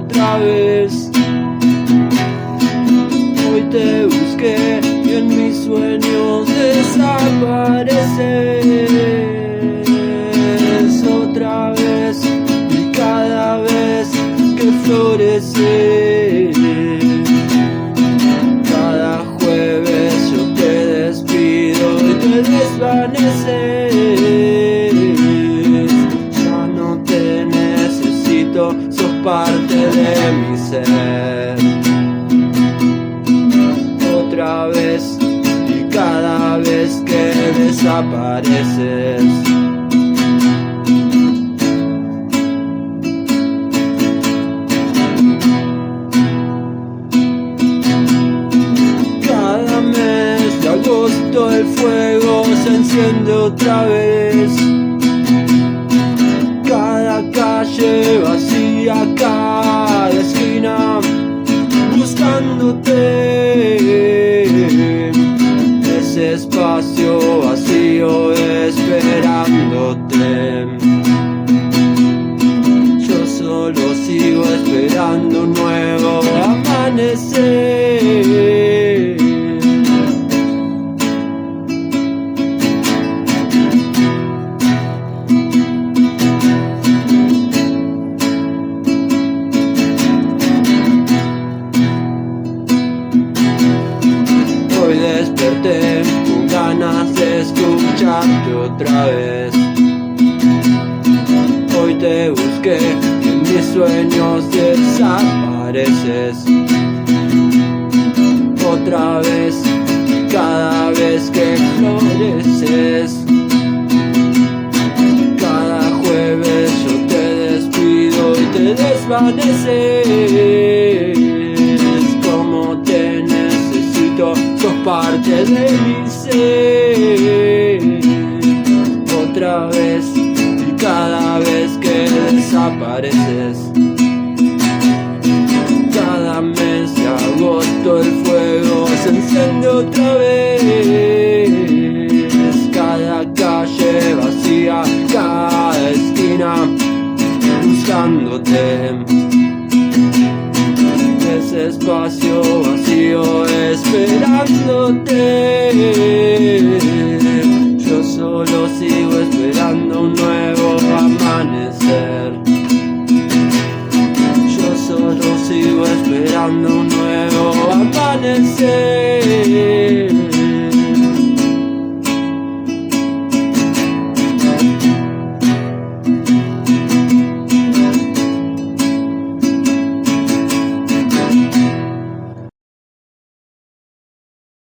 otra vez. Hoy te busqué y en mis sueños desapareces otra vez, y cada vez que floreces, cada jueves yo te despido y te desvaneces. Ya no te necesito, sos parte de mi ser. Otra vez y cada vez que desapareces. Cada mes de agosto el fuego se enciende otra vez. Cada calle vacía, cada esquina buscándote. Ese espacio vacío esperándote. Yo solo sigo esperando un nuevo amanecer. Hoy desperté con ganas de escucharte otra vez. Hoy te busqué y en mis sueños desapareces otra vez, cada vez que floreces. Cada jueves yo te despido y te desvaneces. Como te necesito, sos parte de mi ser. Otra vez y cada vez que desapareces. Cada mes de agosto el fuego se enciende otra vez. Cada calle vacía, cada esquina buscándote. Ese espacio vacío esperándote. Yo solo sigo esperando un nuevo amanecer. Yo solo sigo esperando un nuevo amanecer.